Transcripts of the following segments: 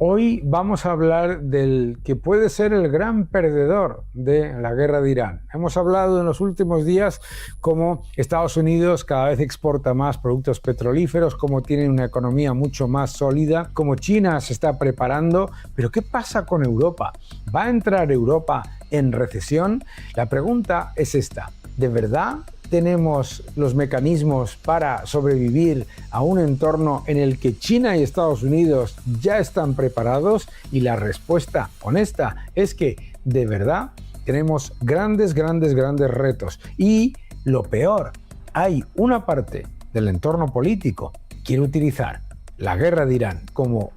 Hoy vamos a hablar del que puede ser el gran perdedor de la guerra de Irán. Hemos hablado en los últimos días cómo Estados Unidos cada vez exporta más productos petrolíferos, cómo tiene una economía mucho más sólida, cómo China se está preparando. Pero ¿qué pasa con Europa? ¿Va a entrar Europa en recesión? La pregunta es esta: ¿de verdad tenemos los mecanismos para sobrevivir a un entorno en el que China y Estados Unidos ya están preparados? Y la respuesta honesta es que de verdad tenemos grandes retos. Y lo peor, hay una parte del entorno político que quiere utilizar la guerra de Irán, como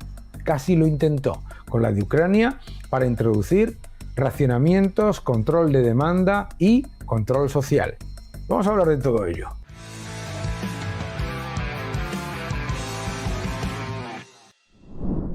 casi lo intentó con la de Ucrania, para introducir racionamientos, control de demanda y control social. Vamos a hablar de todo ello.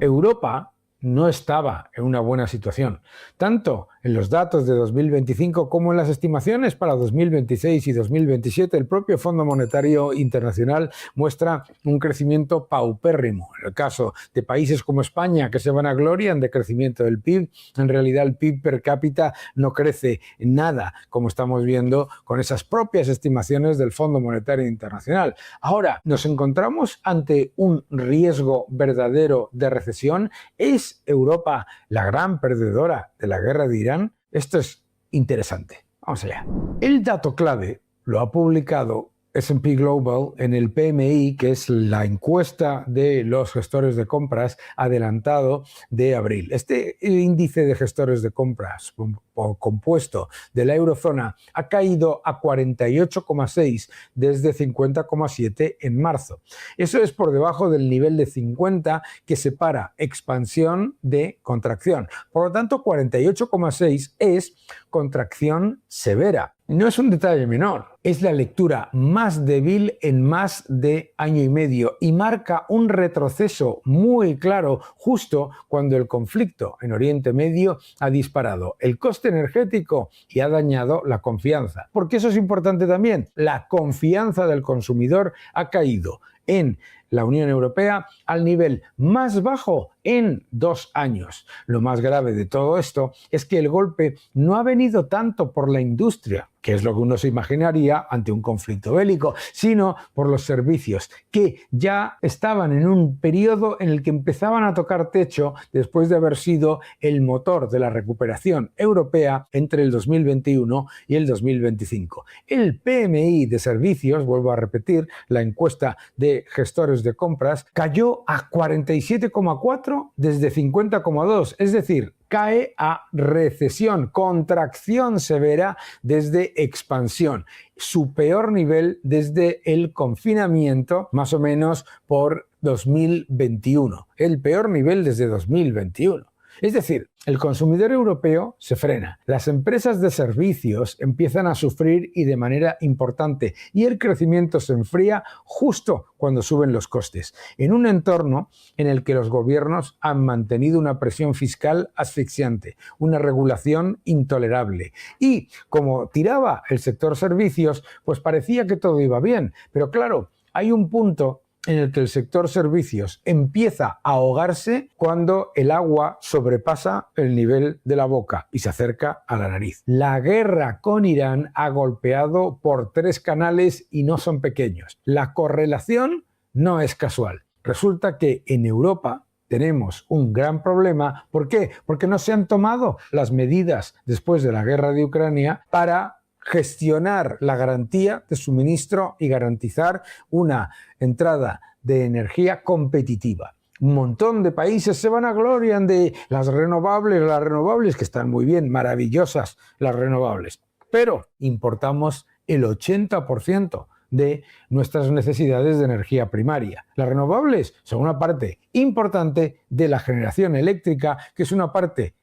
Europa no estaba en una buena situación, tanto en los datos de 2025 como en las estimaciones para 2026 y 2027. El propio Fondo Monetario Internacional muestra un crecimiento paupérrimo. En el caso de países como España, que se vanaglorian de crecimiento del PIB, en realidad el PIB per cápita no crece nada, como estamos viendo con esas propias estimaciones del Fondo Monetario Internacional. Ahora, ¿nos encontramos ante un riesgo verdadero de recesión? ¿Es Europa la gran perdedora de la guerra de Irán? Esto es interesante. Vamos allá. El dato clave lo ha publicado S&P Global en el PMI, que es la encuesta de los gestores de compras adelantado de abril. Este índice de gestores de compras compuesto de la eurozona ha caído a 48,6 desde 50,7 en marzo. Eso es por debajo del nivel de 50 que separa expansión de contracción. Por lo tanto, 48,6 es contracción severa. No es un detalle menor, es la lectura más débil en más de año y medio y marca un retroceso muy claro justo cuando el conflicto en Oriente Medio ha disparado el coste energético y ha dañado la confianza. Porque eso es importante también. La confianza del consumidor ha caído en la Unión Europea al nivel más bajo en 2 años. Lo más grave de todo esto es que el golpe no ha venido tanto por la industria, que es lo que uno se imaginaría ante un conflicto bélico, sino por los servicios, que ya estaban en un periodo en el que empezaban a tocar techo después de haber sido el motor de la recuperación europea entre el 2021 y el 2025. El PMI de servicios, vuelvo a repetir, la encuesta de gestores de compras, cayó a 47,4 desde 50,2, es decir, cae a recesión, contracción severa desde expansión, su peor nivel desde el confinamiento, más o menos por 2021, el peor nivel desde 2021. Es decir, el consumidor europeo se frena, las empresas de servicios empiezan a sufrir y de manera importante, y el crecimiento se enfría justo cuando suben los costes, en un entorno en el que los gobiernos han mantenido una presión fiscal asfixiante, una regulación intolerable. Y como tiraba el sector servicios, pues parecía que todo iba bien, pero claro, hay un punto en el que el sector servicios empieza a ahogarse cuando el agua sobrepasa el nivel de la boca y se acerca a la nariz. La guerra con Irán ha golpeado por 3 canales y no son pequeños. La correlación no es casual. Resulta que en Europa tenemos un gran problema. ¿Por qué? Porque no se han tomado las medidas después de la guerra de Ucrania para gestionar la garantía de suministro y garantizar una entrada de energía competitiva. Un montón de países se vanaglorian de las renovables que están muy bien, maravillosas las renovables, pero importamos el 80% de nuestras necesidades de energía primaria. Las renovables son una parte importante de la generación eléctrica, que es una parte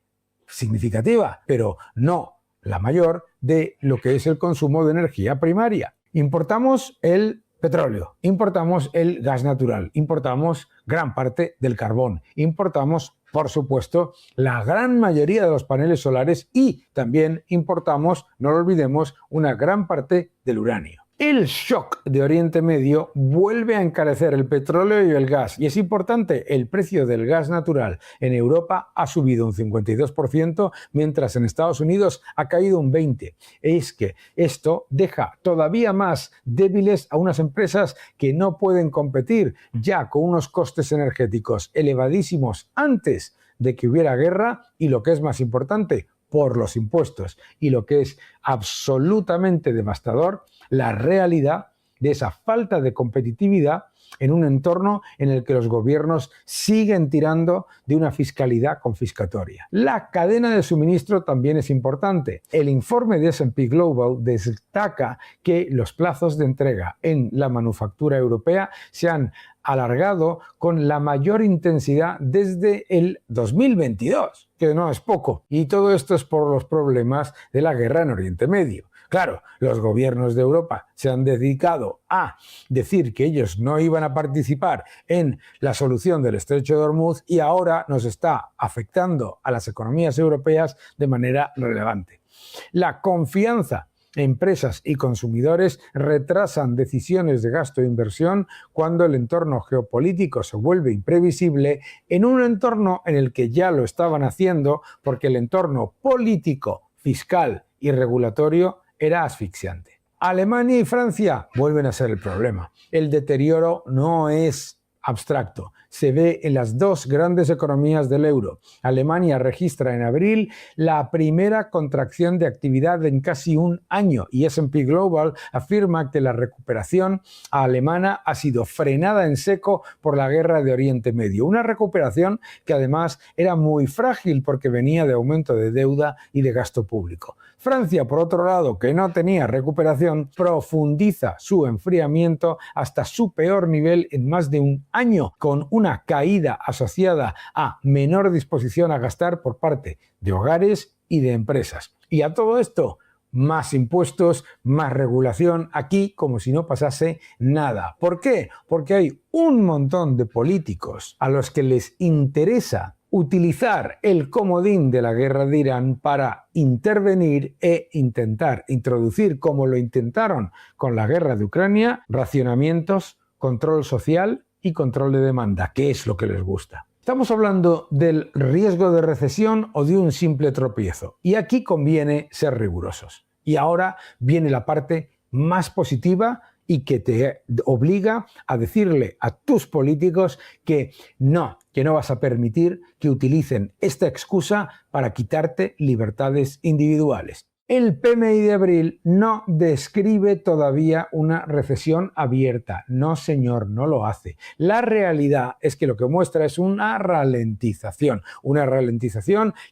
significativa, pero no la mayor de lo que es el consumo de energía primaria. Importamos el petróleo, importamos el gas natural, importamos gran parte del carbón, importamos, por supuesto, la gran mayoría de los paneles solares y también importamos, no lo olvidemos, una gran parte del uranio. El shock de Oriente Medio vuelve a encarecer el petróleo y el gas. Y es importante, el precio del gas natural en Europa ha subido un 52%, mientras en Estados Unidos ha caído un 20%. Es que esto deja todavía más débiles a unas empresas que no pueden competir ya con unos costes energéticos elevadísimos antes de que hubiera guerra y, lo que es más importante, por los impuestos. Y lo que es absolutamente devastador, la realidad de esa falta de competitividad en un entorno en el que los gobiernos siguen tirando de una fiscalidad confiscatoria. La cadena de suministro también es importante. El informe de S&P Global destaca que los plazos de entrega en la manufactura europea se han alargado con la mayor intensidad desde el 2022, que no es poco. Y todo esto es por los problemas de la guerra en Oriente Medio. Claro, los gobiernos de Europa se han dedicado a decir que ellos no iban a participar en la solución del Estrecho de Hormuz y ahora nos está afectando a las economías europeas de manera relevante. La confianza. Empresas y consumidores retrasan decisiones de gasto e inversión cuando el entorno geopolítico se vuelve imprevisible, en un entorno en el que ya lo estaban haciendo porque el entorno político, fiscal y regulatorio era asfixiante. Alemania y Francia vuelven a ser el problema. El deterioro no es abstracto. Se ve en las dos grandes economías del euro. Alemania registra en abril la primera contracción de actividad en casi un año y S&P Global afirma que la recuperación alemana ha sido frenada en seco por la guerra de Oriente Medio. Una recuperación que además era muy frágil porque venía de aumento de deuda y de gasto público. Francia, por otro lado, que no tenía recuperación, profundiza su enfriamiento hasta su peor nivel en más de un año, con una caída asociada a menor disposición a gastar por parte de hogares y de empresas. Y a todo esto, más impuestos, más regulación, aquí como si no pasase nada. ¿Por qué? Porque hay un montón de políticos a los que les interesa utilizar el comodín de la guerra de Irán para intervenir e intentar introducir, como lo intentaron con la guerra de Ucrania, racionamientos, control social y control de demanda, que es lo que les gusta. Estamos hablando del riesgo de recesión o de un simple tropiezo, y aquí conviene ser rigurosos. Y ahora viene la parte más positiva y que te obliga a decirle a tus políticos que no vas a permitir que utilicen esta excusa para quitarte libertades individuales. El PMI de abril no describe todavía una recesión abierta. No, señor, no lo hace. La realidad es que lo que muestra es una ralentización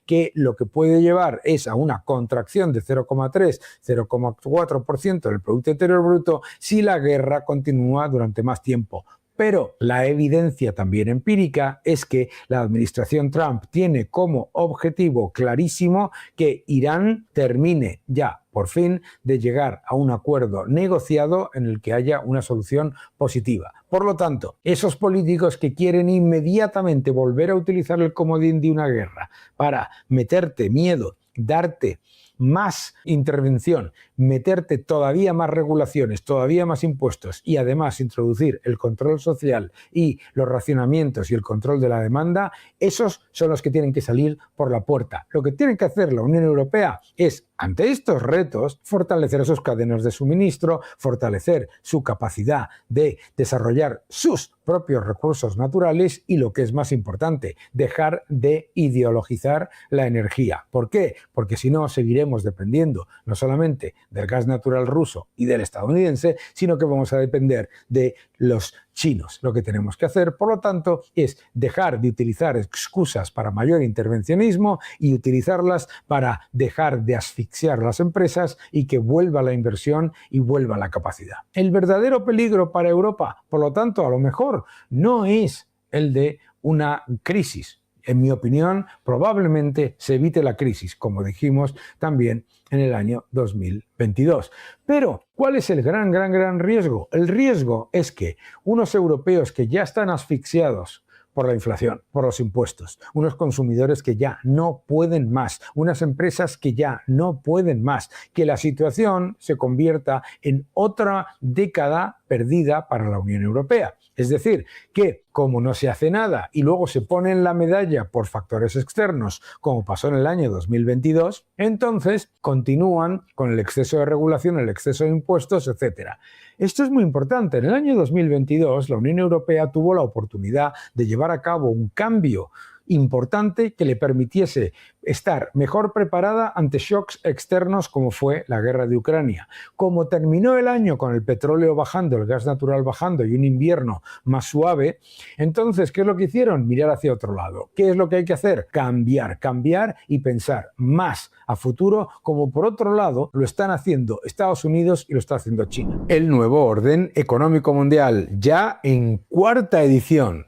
que lo que puede llevar es a una contracción de 0,3-0,4% del Producto Interior Bruto si la guerra continúa durante más tiempo. Pero la evidencia también empírica es que la administración Trump tiene como objetivo clarísimo que Irán termine ya por fin de llegar a un acuerdo negociado en el que haya una solución positiva. Por lo tanto, esos políticos que quieren inmediatamente volver a utilizar el comodín de una guerra para meterte miedo, darte más intervención, meterte todavía más regulaciones, todavía más impuestos y además introducir el control social y los racionamientos y el control de la demanda, esos son los que tienen que salir por la puerta. Lo que tiene que hacer la Unión Europea es, ante estos retos, fortalecer sus cadenas de suministro, fortalecer su capacidad de desarrollar sus propios recursos naturales y, lo que es más importante, dejar de ideologizar la energía. ¿Por qué? Porque si no, seguiremos dependiendo no solamente del gas natural ruso y del estadounidense, sino que vamos a depender de los chinos. Lo que tenemos que hacer, por lo tanto, es dejar de utilizar excusas para mayor intervencionismo y utilizarlas para dejar de asfixiar las empresas y que vuelva la inversión y vuelva la capacidad. El verdadero peligro para Europa, por lo tanto, a lo mejor no es el de una crisis. En mi opinión, probablemente se evite la crisis, como dijimos también en el año 2022. Pero, ¿cuál es el gran riesgo? El riesgo es que unos europeos que ya están asfixiados por la inflación, por los impuestos, unos consumidores que ya no pueden más, unas empresas que ya no pueden más, que la situación se convierta en otra década perdida para la Unión Europea. Es decir, que como no se hace nada y luego se pone en la medalla por factores externos, como pasó en el año 2022, entonces continúan con el exceso de regulación, el exceso de impuestos, etc. Esto es muy importante. En el año 2022, la Unión Europea tuvo la oportunidad de llevar a cabo un cambio importante que le permitiese estar mejor preparada ante shocks externos como fue la guerra de Ucrania. Como terminó el año con el petróleo bajando, el gas natural bajando y un invierno más suave, entonces, ¿qué es lo que hicieron? Mirar hacia otro lado. ¿Qué es lo que hay que hacer? Cambiar y pensar más a futuro, como por otro lado lo están haciendo Estados Unidos y lo está haciendo China. El nuevo orden económico mundial, ya en 4ª edición.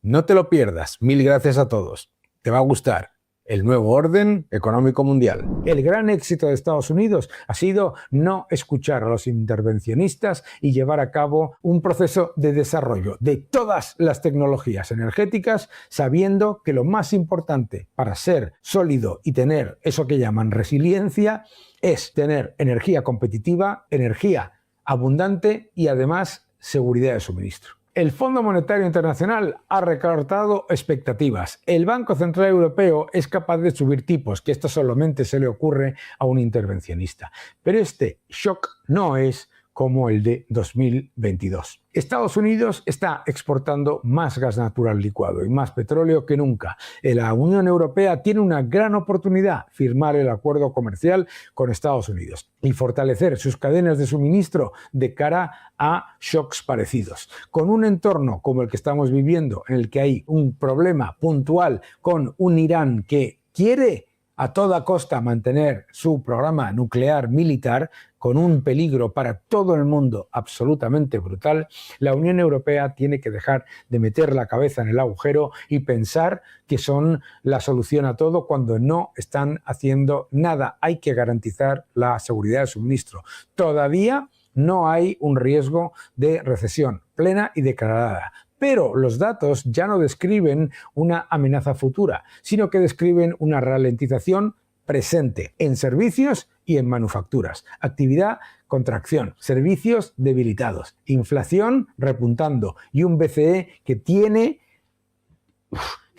No te lo pierdas. Mil gracias a todos. Te va a gustar. El nuevo orden económico mundial. El gran éxito de Estados Unidos ha sido no escuchar a los intervencionistas y llevar a cabo un proceso de desarrollo de todas las tecnologías energéticas, sabiendo que lo más importante para ser sólido y tener eso que llaman resiliencia es tener energía competitiva, energía abundante y además seguridad de suministro. El Fondo Monetario Internacional ha recortado expectativas. El Banco Central Europeo es capaz de subir tipos, que esto solamente se le ocurre a un intervencionista. Pero este shock no es como el de 2022. Estados Unidos está exportando más gas natural licuado y más petróleo que nunca. La Unión Europea tiene una gran oportunidad: firmar el acuerdo comercial con Estados Unidos y fortalecer sus cadenas de suministro de cara a shocks parecidos. Con un entorno como el que estamos viviendo, en el que hay un problema puntual con un Irán que quiere a toda costa mantener su programa nuclear militar, con un peligro para todo el mundo absolutamente brutal, la Unión Europea tiene que dejar de meter la cabeza en el agujero y pensar que son la solución a todo cuando no están haciendo nada. Hay que garantizar la seguridad de suministro. Todavía no hay un riesgo de recesión plena y declarada. Pero los datos ya no describen una amenaza futura, sino que describen una ralentización presente en servicios y en manufacturas. Actividad, contracción, servicios debilitados, inflación repuntando y un BCE que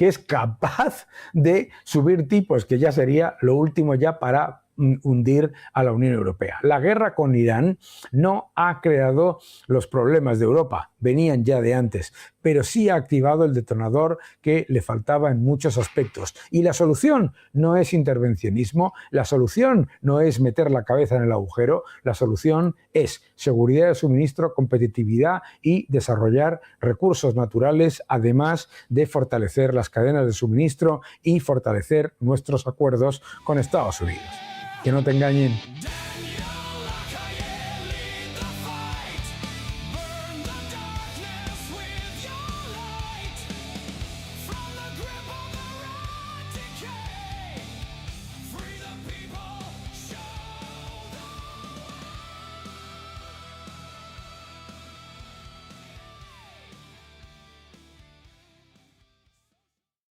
es capaz de subir tipos, que ya sería lo último ya para hundir a la Unión Europea. La guerra con Irán no ha creado los problemas de Europa, venían ya de antes, pero sí ha activado el detonador que le faltaba en muchos aspectos. Y la solución no es intervencionismo, la solución no es meter la cabeza en el agujero, la solución es seguridad de suministro, competitividad y desarrollar recursos naturales, además de fortalecer las cadenas de suministro y fortalecer nuestros acuerdos con Estados Unidos. Que no te engañen.